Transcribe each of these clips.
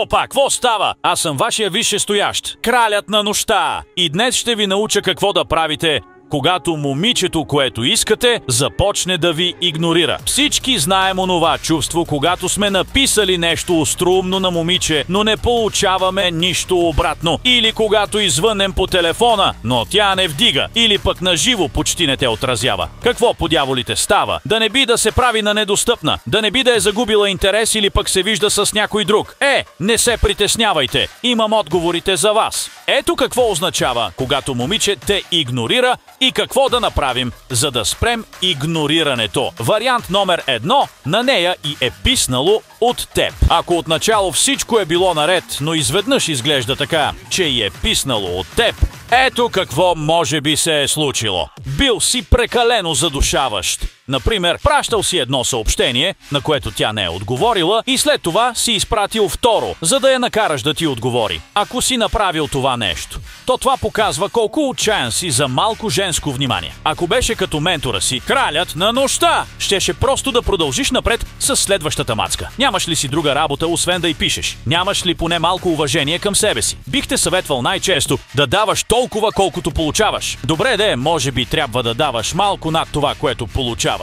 Опа, какво става? Аз съм вашия висшестоящ, кралят на нощта. И днес ще ви науча какво да правите, когато момичето, което искате, започне да ви игнорира. Всички знаем онова чувство, когато сме написали нещо остроумно на момиче, но не получаваме нищо обратно. Или когато извънем по телефона, но тя не вдига. Или пък на живо почти не те отразява. Какво по дяволите става? Да не би да се прави на недостъпна, да не би да е загубила интерес или пък се вижда с някой друг. Не се притеснявайте. Имам отговорите за вас. Ето какво означава, когато момиче те игнорира и какво да направим, за да спрем игнорирането. Вариант номер 1. На нея и е писнало от теб. Ако отначало всичко е било наред, но изведнъж изглежда така, че й е писнало от теб, ето какво може би се е случило. Бил си прекалено задушаващ. Например, пращал си едно съобщение, на което тя не е отговорила, и след това си изпратил второ, за да я накараш да ти отговори. Ако си направил това нещо, то това показва колко отчаян си за малко женско внимание. Ако беше като ментора си, кралят на нощта, щеше просто да продължиш напред с следващата мацка. Нямаш ли си друга работа, освен да й пишеш? Нямаш ли поне малко уважение към себе си? Бих те съветвал най-често да даваш толкова, колкото получаваш. Добре де, може би трябва да даваш малко над това, което получаваш,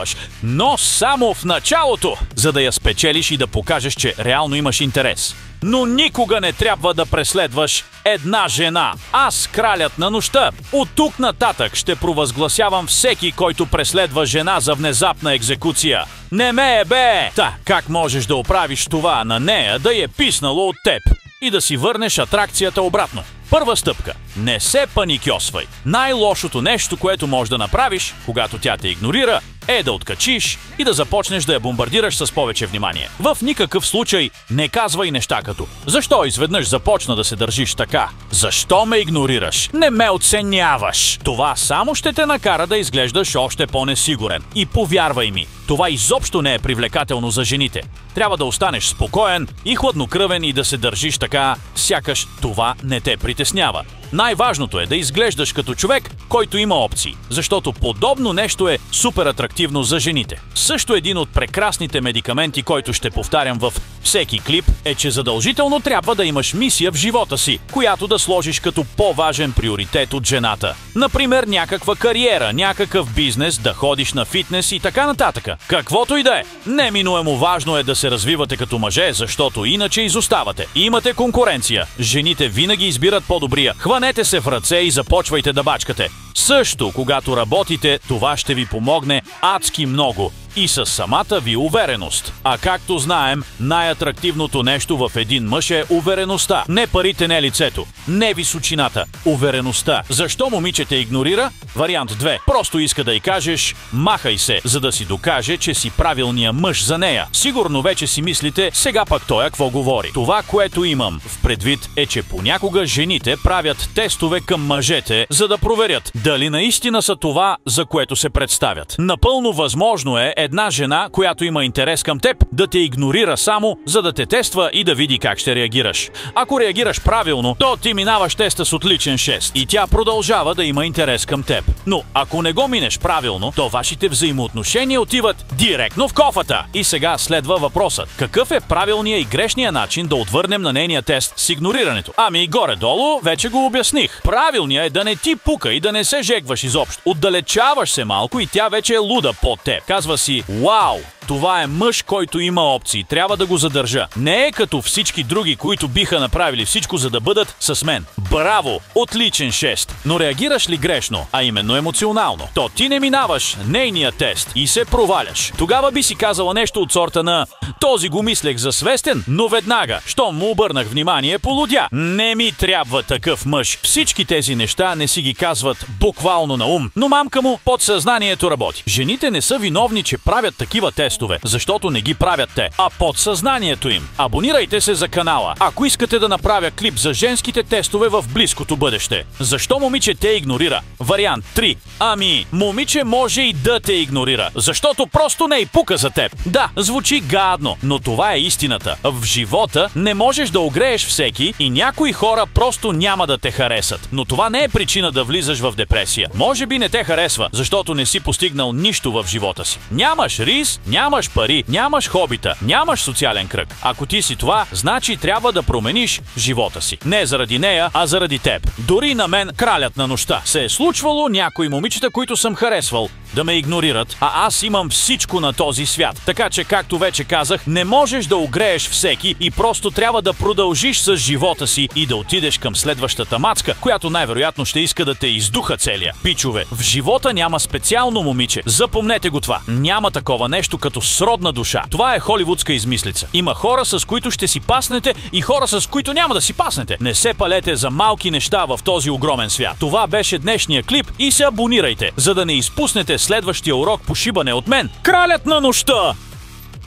но само в началото, за да я спечелиш и да покажеш, че реално имаш интерес. Но никога не трябва да преследваш една жена. Аз, кралят на нощта, от тук нататък ще провъзгласявам всеки, който преследва жена за внезапна екзекуция. Не ме е бе! Как можеш да оправиш това на нея да е писнало от теб и да си върнеш атракцията обратно? Първа стъпка. Не се паникьосвай. Най-лошото нещо, което можеш да направиш, когато тя те игнорира, е да откачиш и да започнеш да я бомбардираш с повече внимание. В никакъв случай не казвай неща като: защо изведнъж започна да се държиш така? Защо ме игнорираш? Не ме оценяваш. Това само ще те накара да изглеждаш още по-несигурен. И повярвай ми, това изобщо не е привлекателно за жените. Трябва да останеш спокоен и хладнокръвен и да се държиш така, сякаш това не те притеснява. Най-важното е да изглеждаш като човек, който има опции, защото подобно нещо е супер атрактивно за жените. Също един от прекрасните медикаменти, който ще повтарям във всеки клип, е, че задължително трябва да имаш мисия в живота си, която да сложиш като по-важен приоритет от жената. Например, някаква кариера, някакъв бизнес, да ходиш на фитнес и така нататък. Каквото и да е. Неминуемо важно е да се развивате като мъже, защото иначе изоставате. Имате конкуренция. Жените винаги избират по-добрия. Хванете се в ръце и започвайте да бачкате. Също, когато работите, това ще ви помогне адски много и с самата ви увереност. А както знаем, най-атрактивното нещо в един мъж е увереността. Не парите, не лицето, не височината, увереността. Защо момиче те игнорира? Вариант 2. Просто иска да й кажеш: махай се, за да си докаже, че си правилния мъж за нея. Сигурно вече си мислите: сега пък той какво говори. Това, което имам в предвид, е, че понякога жените правят тестове към мъжете, за да проверят дали наистина са това, за което се представят. Напълно възможно е една жена, която има интерес към теб, да те игнорира само, за да те тества и да види как ще реагираш. Ако реагираш правилно, то ти минаваш теста с отличен 6 и тя продължава да има интерес към теб. Но ако не го минеш правилно, то вашите взаимоотношения отиват директно в кофата. И сега следва въпросът: какъв е правилният и грешният начин да отвърнем на нейния тест с игнорирането? Ами горе-долу вече го обясних. Правилният е да не ти пука и да не се жегваш изобщо. Отдалечаваш се малко и тя вече е луда по теб. Казва си: вау, това е мъж, който има опции, трябва да го задържа. Не е като всички други, които биха направили всичко, за да бъдат с мен. Браво! Отличен 6! Но реагираш ли грешно, а именно емоционално, то ти не минаваш нейния тест и се проваляш. Тогава би си казала нещо от сорта на: този го мислех за свестен, но веднага, щом му обърнах внимание, полудя. Не ми трябва такъв мъж. Всички тези неща не си ги казват буквално на ум, но мамка му, подсъзнанието работи. Жените не са виновни, че правят такива тестове, защото не ги правят те, а подсъзнанието им. Абонирайте се за канала, ако искате да направя клип за женските тестове в близкото бъдеще. Защо момиче те игнорира? Вариант 3. Ами, момиче може и да те игнорира, защото просто не й пука за теб. Да, звучи гадно, но това е истината. В живота не можеш да огрееш всеки и някои хора просто няма да те харесат. Но това не е причина да влизаш в депресия. Може би не те харесва, защото не си постигнал нищо в живота си. Няма Нямаш рис, нямаш пари, нямаш хобита, нямаш социален кръг. Ако ти си това, значи трябва да промениш живота си. Не заради нея, а заради теб. Дори на мен, кралят на нощта, се е случвало някои момичета, които съм харесвал, да ме игнорират, а аз имам всичко на този свят. Така че, както вече казах, не можеш да огрееш всеки и просто трябва да продължиш с живота си и да отидеш към следващата мацка, която най-вероятно ще иска да те издуха целия. Пичове, в живота няма специално момиче. Запомнете го това. Няма такова нещо като сродна душа. Това е холивудска измислица. Има хора, с които ще си паснете и хора, с които няма да си паснете. Не се палете за малки неща в този огромен свят. Това беше днешния клип и се абонирайте, за да не изпуснете следващия урок по шибане от мен, кралят на нощта!